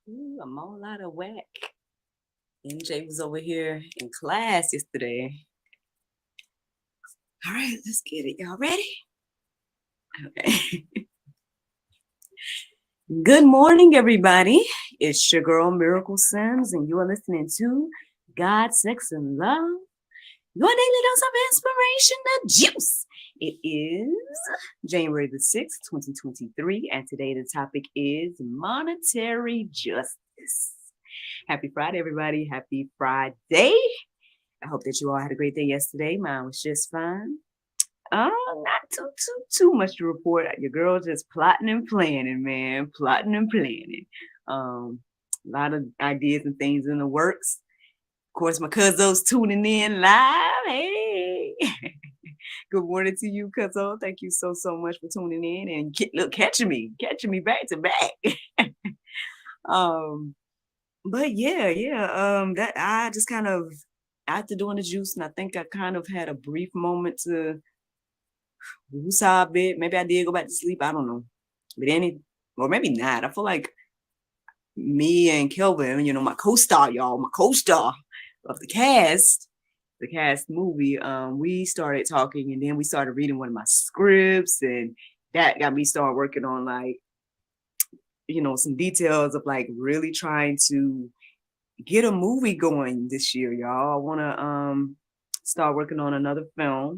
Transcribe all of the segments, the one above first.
Ooh, I'm all out of whack. MJ was over here in class yesterday. All right, let's get it. Y'all ready? Okay. Good morning, everybody. It's your girl, Miracle Sims, and you are listening to God, Sex, and Love, your daily dose of inspiration, the juice. It is January the 6th, 2023, and today the topic is monetary justice. Happy Friday, everybody. Happy Friday. I hope that you all had a great day yesterday. Mine was just fine. Not too much to report. Your girl just plotting and planning, man. Plotting and planning. A lot of ideas and things in the works. Of course, my cousin's tuning in live. Hey. Good morning to you, cousin. Thank you so much for tuning in and catching me back to back. But yeah. That I just kind of after doing the juice, and I think I kind of had a brief moment to woosah a bit. Maybe I did go back to sleep. I don't know, but or maybe not. I feel like me and Kelvin, my co-star, y'all, my co-star of the cast movie, we started talking, and then we started reading one of my scripts, and that got me started working on like, some details of like really trying to get a movie going this year, y'all. I want to start working on another film,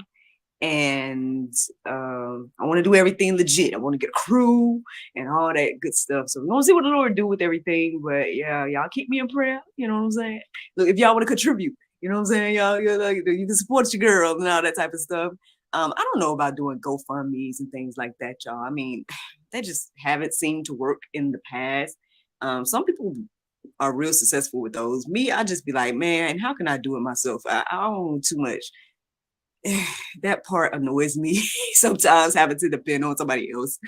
and I want to do everything legit. I want to get a crew and all that good stuff. So we're gonna see what the Lord do with everything. But yeah, y'all keep me in prayer. You know what I'm saying? Look, if y'all want to contribute, you know what I'm saying, y'all, like, you can support your girl and all that type of stuff. I don't know about doing GoFundMe's and things like that, y'all. I mean, they just haven't seemed to work in the past. Some people are real successful with those. Me, I just be like, man, how can I do it myself? I don't know too much. That part annoys me sometimes, having to depend on somebody else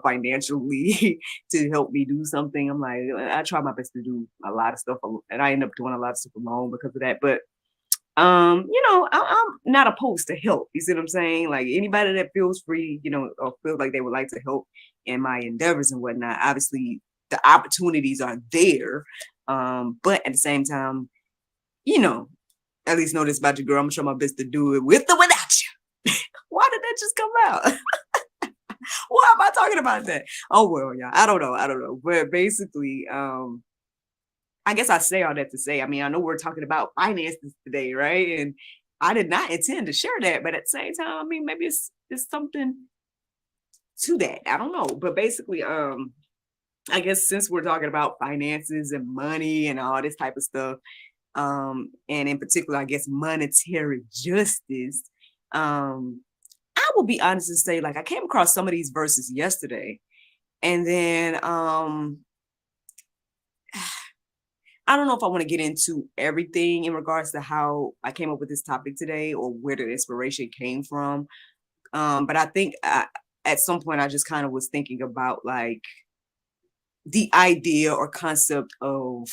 financially to help me do something. I'm like, I try my best to do a lot of stuff, and I end up doing a lot of stuff alone because of that. But I'm not opposed to help. You see what I'm saying? Like anybody that feels free, or feels like they would like to help in my endeavors and whatnot. Obviously, the opportunities are there, but at the same time, at least know this about your girl. I'm gonna try my best to do it with or without you. Why did that just come out? Why am I talking about that? Oh well, yeah. I don't know. But basically, I guess I say all that to say, I mean, I know we're talking about finances today, right? And I did not intend to share that, but at the same time, I mean, maybe it's something to that. I don't know. But basically, I guess since we're talking about finances and money and all this type of stuff, and in particular, I guess monetary justice, I will be honest and say, like, I came across some of these verses yesterday, and then I don't know if I want to get into everything in regards to how I came up with this topic today or where the inspiration came from. But I think at some point I just kind of was thinking about like the idea or concept of,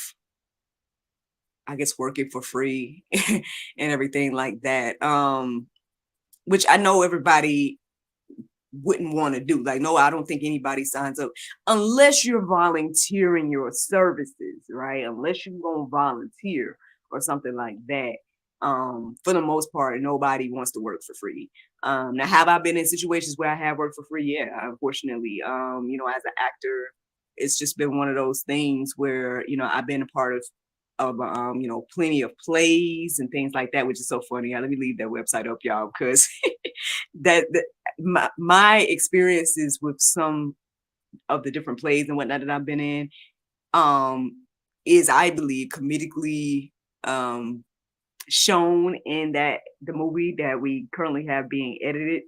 I guess, working for free and everything like that. Which I know everybody wouldn't want to do. Like, no, I don't think anybody signs up unless you're volunteering your services, right? Unless you're going to volunteer or something like that. For the most part, nobody wants to work for free. Now, have I been in situations where I have worked for free? Yeah, unfortunately. As an actor, it's just been one of those things where, I've been a part of plenty of plays and things like that, which is so funny. Let me leave that website up, y'all, because that my experiences with some of the different plays and whatnot that I've been in is, I believe, comedically shown in that the movie that we currently have being edited.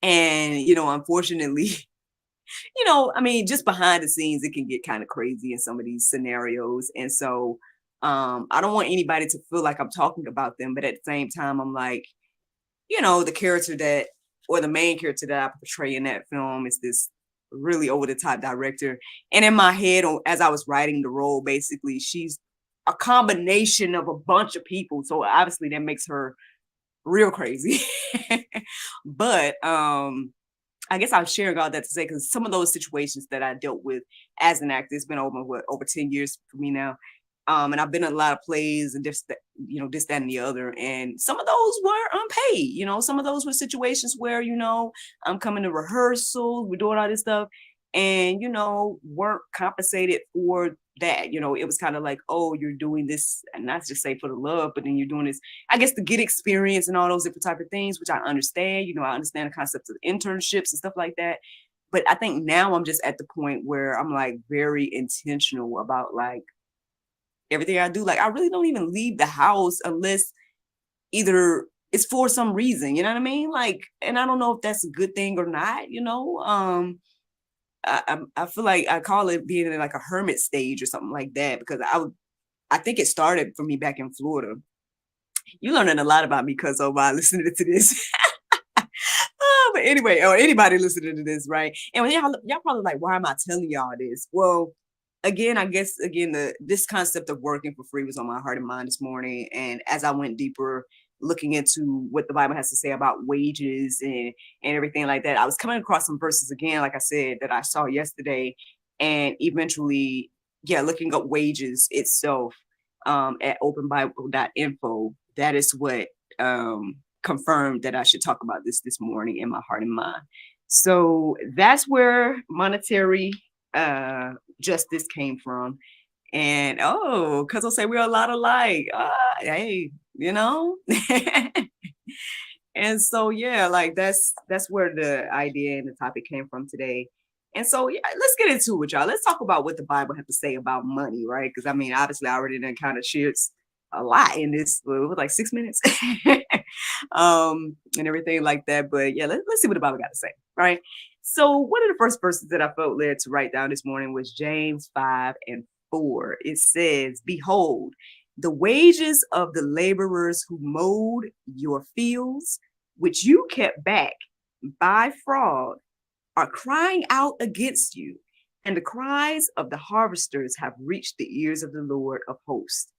And unfortunately, I mean, just behind the scenes, it can get kind of crazy in some of these scenarios. And so I don't want anybody to feel like I'm talking about them, but at the same time, I'm like, the character or the main character that I portray in that film is this really over the top director. And in my head, as I was writing the role, basically, she's a combination of a bunch of people. So obviously that makes her real crazy. But I guess I'm sharing all that to say, because some of those situations that I dealt with as an actor, it's been over 10 years for me now. And I've been in a lot of plays and this, this, that, and the other. And some of those were unpaid. Some of those were situations where, I'm coming to rehearsal, we're doing all this stuff, and, weren't compensated for that. It was kind of like, oh, you're doing this, and not just say for the love, but then you're doing this, I guess, to get experience and all those different type of things, which I understand. I understand the concept of internships and stuff like that. But I think now I'm just at the point where I'm like very intentional about like everything I do. Like, I really don't even leave the house unless either it's for some reason, you know what I mean? Like, and I don't know if that's a good thing or not. I feel like I call it being in like a hermit stage or something like that, because I think it started for me back in Florida. You learning a lot about me because of listening to this. But anyway, or anybody listening to this, right? And y'all probably like, why am I telling y'all this? Well, again, I guess this concept of working for free was on my heart and mind this morning. And as I went deeper, looking into what the Bible has to say about wages and everything like that, I was coming across some verses again, like I said, that I saw yesterday, and eventually, looking up wages itself at openbible.info. That is what confirmed that I should talk about this morning in my heart and mind. So that's where monetary justice came from. And because I'll say we're a lot alike. Hey, And so like that's where the idea and the topic came from today. And so let's get into it, y'all. Let's talk about what the Bible has to say about money, right? Because I mean, obviously, I already done kind of shared a lot in this, like 6 minutes, and everything like that. But let's see what the Bible got to say, right? So one of the first verses that I felt led to write down this morning was James 5:4. It says, "Behold, the wages of the laborers who mowed your fields, which you kept back by fraud, are crying out against you, and the cries of the harvesters have reached the ears of the Lord of hosts."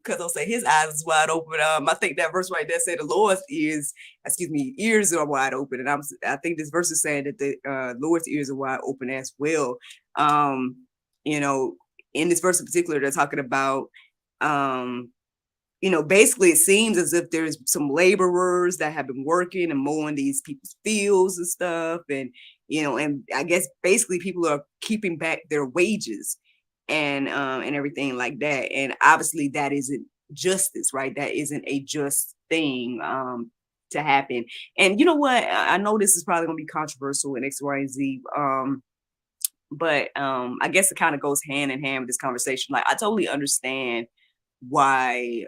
Because I'll say his eyes is wide open. I think that verse right there said the Lord's ears are wide open, and I think this verse is saying that the Lord's ears are wide open as well. In this verse in particular, they're talking about, basically it seems as if there's some laborers that have been working and mowing these people's fields and stuff, and and I guess basically people are keeping back their wages and everything like that. And obviously that isn't justice, right? That isn't a just thing to happen. And you know what? I know this is probably gonna be controversial in X, Y, and Z. But I guess it kind of goes hand in hand with this conversation. Like, I totally understand why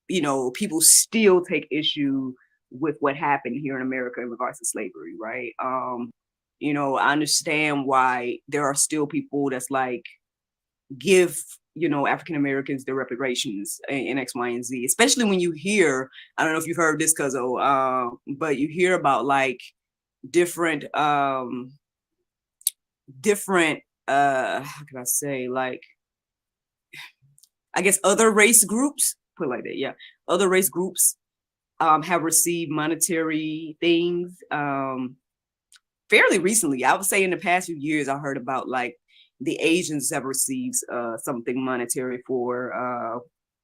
people still take issue with what happened here in America in regards to slavery, right? I understand why there are still people that's like, give African Americans their reparations in X, Y, and Z, especially when you hear, I don't know if you've heard this, but you hear about like different how can I say, like, I guess other race groups, put it like that, other race groups have received monetary things fairly recently. I would say in the past few years, I heard about like the Asians have received something monetary for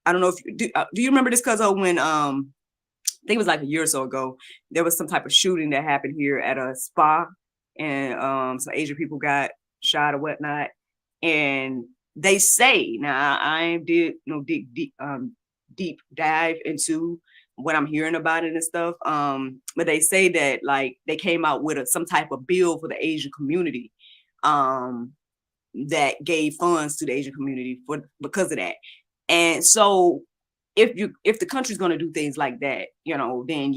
I don't know if do you remember this, because when I think it was like a year or so ago, there was some type of shooting that happened here at a spa, and some Asian people got shot or whatnot. And they say, now I did deep dive into what I'm hearing about it and stuff, but they say that like they came out with some type of bill for the Asian community that gave funds to the Asian community because of that. And so if the country's going to do things like that, then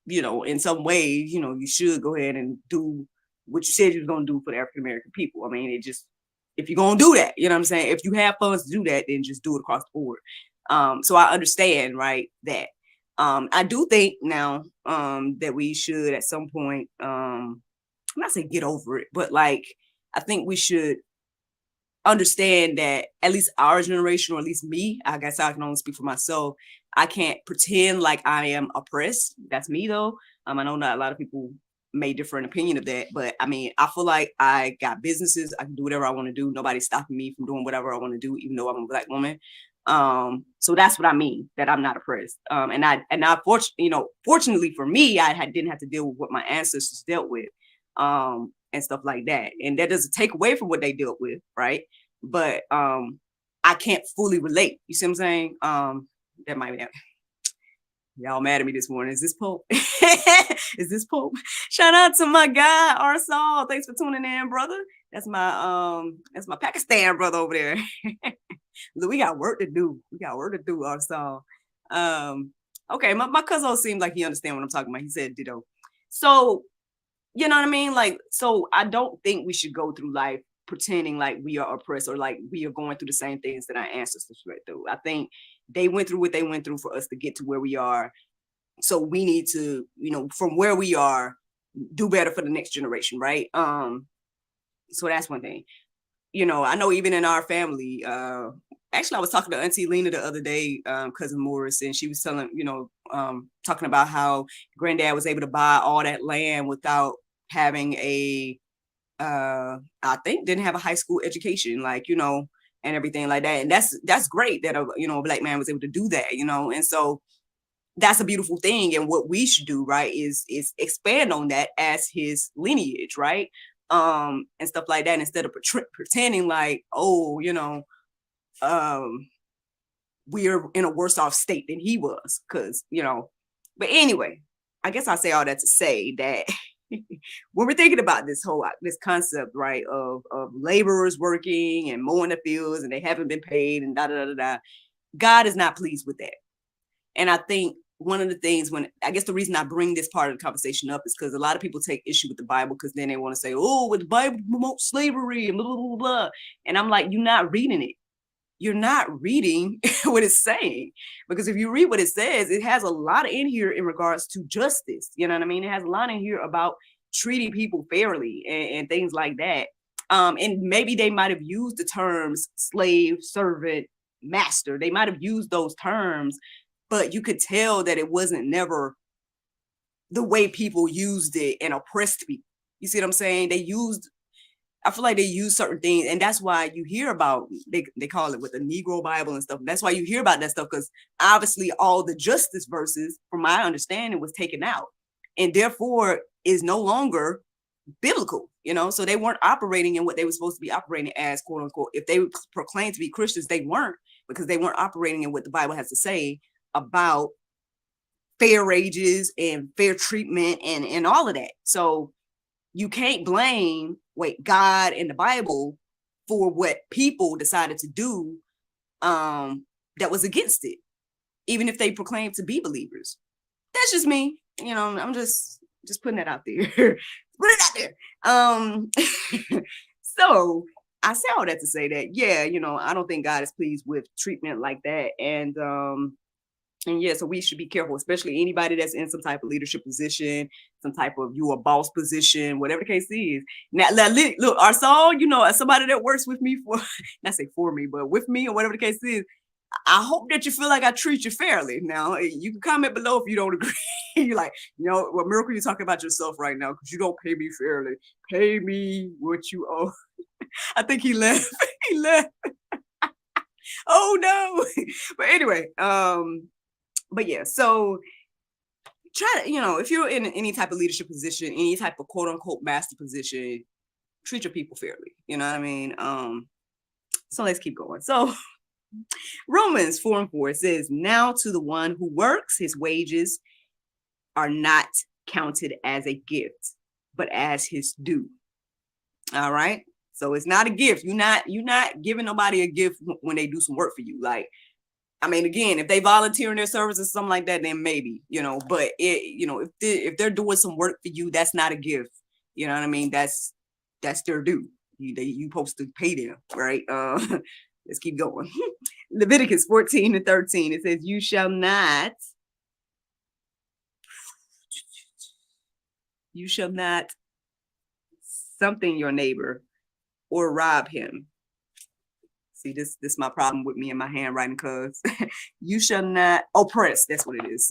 in some ways, you should go ahead and do what you said you was going to do for the African American people. I mean, if you're going to do that, you know what I'm saying? If you have funds to do that, then just do it across the board. So I understand, right, that. I do think now that we should at some point, I'm not saying get over it, but like, I think we should understand that at least our generation, or at least me, I guess I can only speak for myself. I can't pretend like I am oppressed. That's me though. I know not a lot of people may differ in opinion of that, but I mean, I feel like I got businesses. I can do whatever I want to do. Nobody's stopping me from doing whatever I want to do, even though I'm a Black woman. So that's what I mean, that I'm not oppressed. Fortunately for me, didn't have to deal with what my ancestors dealt with. And stuff like that. And that doesn't take away from what they dealt with, right? But I can't fully relate. You see what I'm saying? That might be, y'all mad at me this morning. Is this Pope? Is this Pope? Shout out to my guy, Arsal. Thanks for tuning in, brother. That's my Pakistan brother over there. Look, we got work to do. Arsal. Okay, my cousin seems like he understands what I'm talking about. He said ditto. So, you know what I mean? Like, so I don't think we should go through life pretending like we are oppressed or like we are going through the same things that our ancestors went through. I think they went through what they went through for us to get to where we are. So we need to, from where we are, do better for the next generation, right? So that's one thing. I know even in our family, actually I was talking to Auntie Lena the other day, cousin Morris, and she was telling, talking about how granddad was able to buy all that land without having I think didn't have a high school education, like, and everything like that. And that's great that a Black man was able to do that, and so that's a beautiful thing. And what we should do, right, is expand on that as his lineage, right? And stuff like that, instead of pretending like, oh, we're in a worse off state than he was, because but anyway, I guess I say all that to say that when we're thinking about this concept, right, of laborers working and mowing the fields and they haven't been paid and God is not pleased with that. And I think one of the things, I guess the reason I bring this part of the conversation up is because a lot of people take issue with the Bible, because then they want to say, oh, well, the Bible promotes slavery and blah, blah, blah, blah. And I'm like, you're not reading it. You're not reading what it's saying, because if you read what it says, it has a lot in here in regards to justice. You know what I mean? It has a lot in here about treating people fairly and things like that. And maybe they might have used the terms slave, servant, master. They might have used those terms, but you could tell that it wasn't never the way people used it and oppressed people. You see what I'm saying? I feel like they use certain things, and that's why you hear about, they call it with the Negro Bible and stuff. That's why you hear about that stuff, because obviously all the justice verses, from my understanding, was taken out, and therefore is no longer biblical, so they weren't operating in what they were supposed to be operating as, quote unquote. If they proclaimed to be Christians, they weren't, because they weren't operating in what the Bible has to say about fair wages and fair treatment and all of that. So you can't blame God and the Bible for what people decided to do that was against it, even if they proclaim to be believers. That's just me. I'm just putting that out there. Put it out there. So I say all that to say that, yeah, I don't think God is pleased with treatment like that. And yeah, so we should be careful, especially anybody that's in some type of leadership position, some type of a boss position, whatever the case is. Now, look, Arsal, as somebody that works with me not say for me, but with me or whatever the case is, I hope that you feel like I treat you fairly. Now, you can comment below if you don't agree. You're like, what miracle you're talking about yourself right now, because you don't pay me fairly. Pay me what you owe. I think he left. He left. Oh no. But anyway, but yeah, so try to, if you're in any type of leadership position, any type of quote unquote master position, treat your people fairly. You know what I mean? So let's keep going. So Romans 4:4 says, now to the one who works, his wages are not counted as a gift, but as his due. All right. So it's not a gift. You're not giving nobody a gift when they do some work for you. Like, I mean, again, if they volunteer in their service or something like that, then maybe, but if they're doing some work for you, that's not a gift. You know what I mean? That's their due. You supposed to pay them, right? Let's keep going. Leviticus 14:13, it says, you shall not something your neighbor or rob him. See, this is my problem with me and my handwriting, cuz you shall not oppress. That's what it is.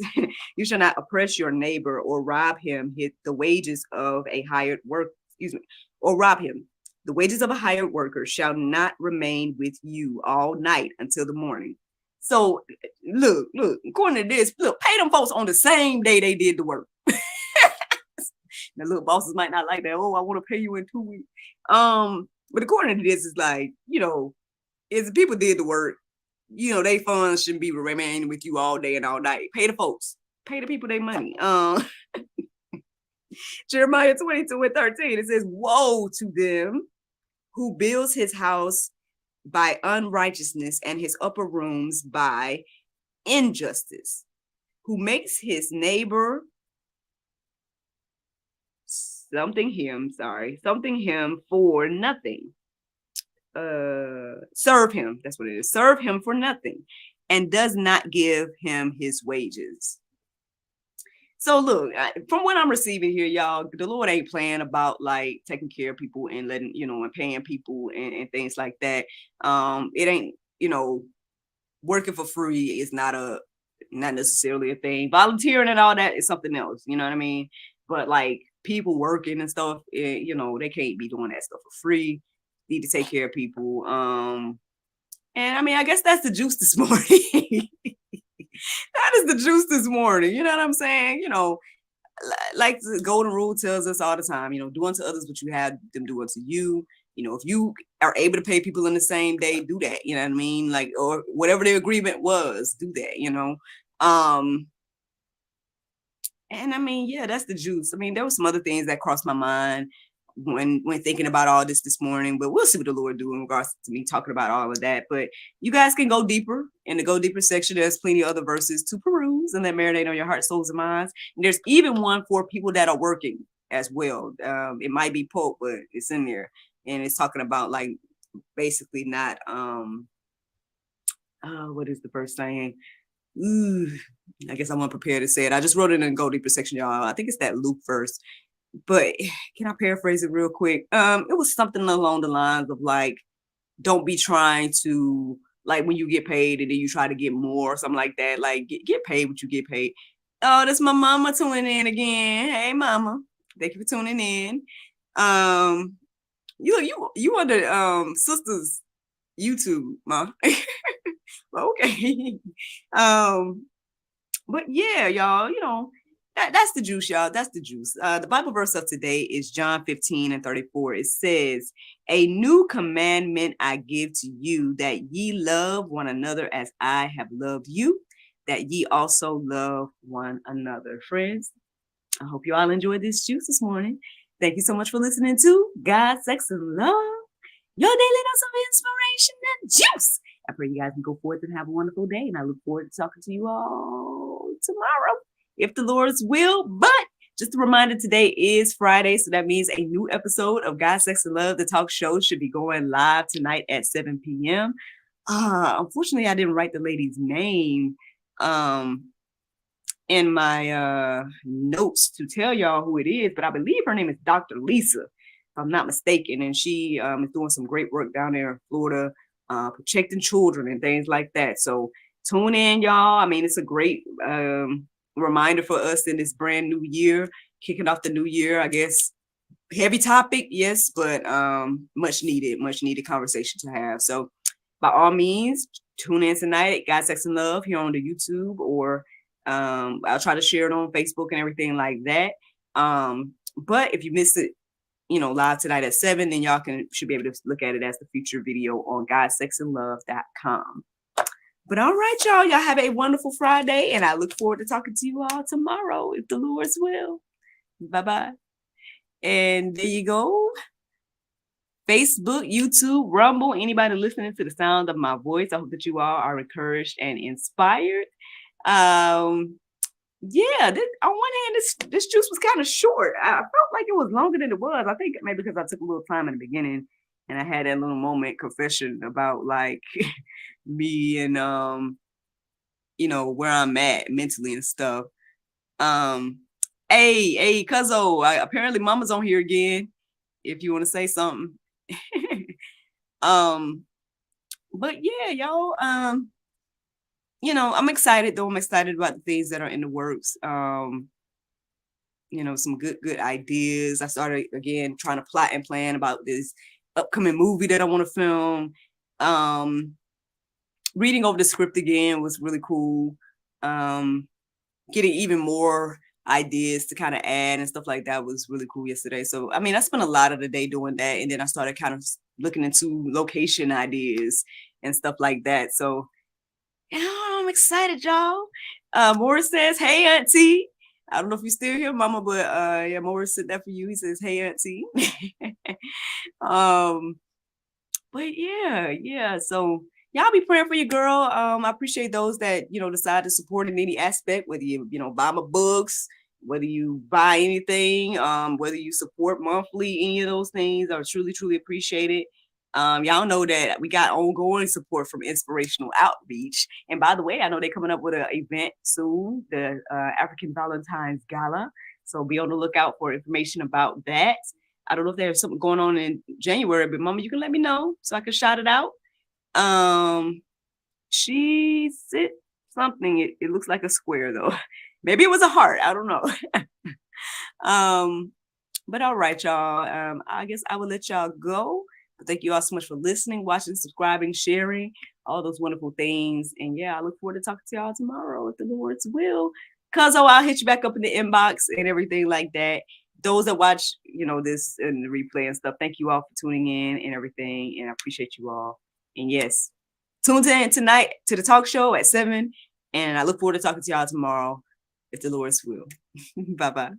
You shall not oppress your neighbor or rob him the wages of a hired work, excuse me, or rob him. The wages of a hired worker shall not remain with you all night until the morning. So look, according to this, look, pay them folks on the same day they did the work. The little bosses might not like that. Oh, I want to pay you in 2 weeks. But according to this, it's like, if the people did the work, they funds shouldn't be remaining with you all day and all night. Pay the folks. Pay the people their money. Jeremiah 22:13, it says, woe to them who builds his house by unrighteousness and his upper rooms by injustice, who makes his neighbor something him for nothing. Serve him, that's what it is. Serve him for nothing and does not give him his wages. So look, from what I'm receiving here, y'all, the Lord ain't playing about like taking care of people and letting, and paying people and things like that. It ain't, working for free is not necessarily a thing. Volunteering and all that is something else, you know what I mean? But like people working and stuff, they can't be doing that stuff for free. Need to take care of people. And I mean, I guess that's the juice this morning. That is the juice this morning. You know what I'm saying? Like the golden rule tells us all the time, do unto others what you have them do unto you. If you are able to pay people in the same day, do that. You know what I mean? Like, or whatever the agreement was, do that, And I mean, yeah, that's the juice. I mean, there were some other things that crossed my mind when thinking about all this morning, but we'll see what the Lord do in regards to me talking about all of that. But you guys can go deeper in the go deeper section. There's plenty of other verses to peruse and that marinate on your heart, souls, and minds. And there's even one for people that are working as well. It might be Pope, but it's in there, and it's talking about like basically not what is the verse saying? I guess I wasn't prepared to say it. I just wrote it in the go deeper section, y'all. I think it's that Luke verse. But can I paraphrase it real quick? It was something along the lines of like, don't be trying to, like when you get paid and then you try to get more or something like that. Like get paid what you get paid. Oh, that's my mama tuning in again. Hey mama. Thank you for tuning in. You on the sisters YouTube, ma. Okay. But yeah, y'all, that's the juice, y'all. That's the juice. The Bible verse of today is John 15:34. It says, a new commandment I give to you, that ye love one another as I have loved you, that ye also love one another. Friends, I hope you all enjoyed this juice this morning. Thank you so much for listening to God, Sex, and Love, your daily dose of inspiration and juice. I pray you guys can go forth and have a wonderful day, and I look forward to talking to you all tomorrow, if the Lord's will. But just a reminder, today is Friday, so that means a new episode of God, Sex, and Love, the talk show, should be going live tonight at 7 p.m. Unfortunately, I didn't write the lady's name in my notes to tell y'all who it is, but I believe her name is Dr. Lisa, if I'm not mistaken, and she is doing some great work down there in Florida, protecting children and things like that. So tune in, y'all. I mean, it's a great reminder for us in this brand new year, kicking off the new year. I guess heavy topic, yes, but much needed conversation to have. So by all means, tune in tonight at God, Sex, and Love here on the YouTube, or I'll try to share it on Facebook and everything like that. But if you missed it, live tonight at 7, then y'all should be able to look at it as the future video on godsexandlove.com. But all right, y'all have a wonderful Friday, and I look forward to talking to you all tomorrow, if the Lord's will. Bye-bye. And there you go. Facebook, YouTube, Rumble, anybody listening to the sound of my voice, I hope that you all are encouraged and inspired. Yeah, on one hand, this juice was kind of short. I felt like it was longer than it was. I think maybe because I took a little time in the beginning and I had that little moment confession about like me and where I'm at mentally and stuff. Hey, cuzzo, apparently mama's on here again. If you want to say something. But yeah, y'all, I'm excited though. I'm excited about the things that are in the works. Some good ideas. I started again trying to plot and plan about this upcoming movie that I want to film. Reading over the script again was really cool. Getting even more ideas to kind of add and stuff like that was really cool yesterday. So, I mean, I spent a lot of the day doing that. And then I started kind of looking into location ideas and stuff like that. So, yeah, I'm excited, y'all. Morris says, "Hey, Auntie." I don't know if you're still here, Mama, but yeah, Morris said that for you. He says, "Hey, Auntie." um, but yeah. So y'all be praying for your girl. I appreciate those that decide to support in any aspect, whether you buy my books, whether you buy anything, whether you support monthly, any of those things. I truly appreciate it. Y'all know that we got ongoing support from Inspirational Outreach. And by the way, I know they're coming up with an event soon, the African Valentine's Gala. So be on the lookout for information about that. I don't know if there's something going on in January, but Mama, you can let me know so I can shout it out. She said something. It looks like a square though. Maybe it was a heart. I don't know. But all right, y'all. I guess I will let y'all go. But thank you all so much for listening, watching, subscribing, sharing, all those wonderful things. And yeah, I look forward to talking to y'all tomorrow if the Lord's will. Cause I'll hit you back up in the inbox and everything like that. Those that watch, this and the replay and stuff, thank you all for tuning in and everything. And I appreciate you all. And yes, tune in tonight to the talk show at 7. And I look forward to talking to y'all tomorrow if the Lord's will. Bye-bye.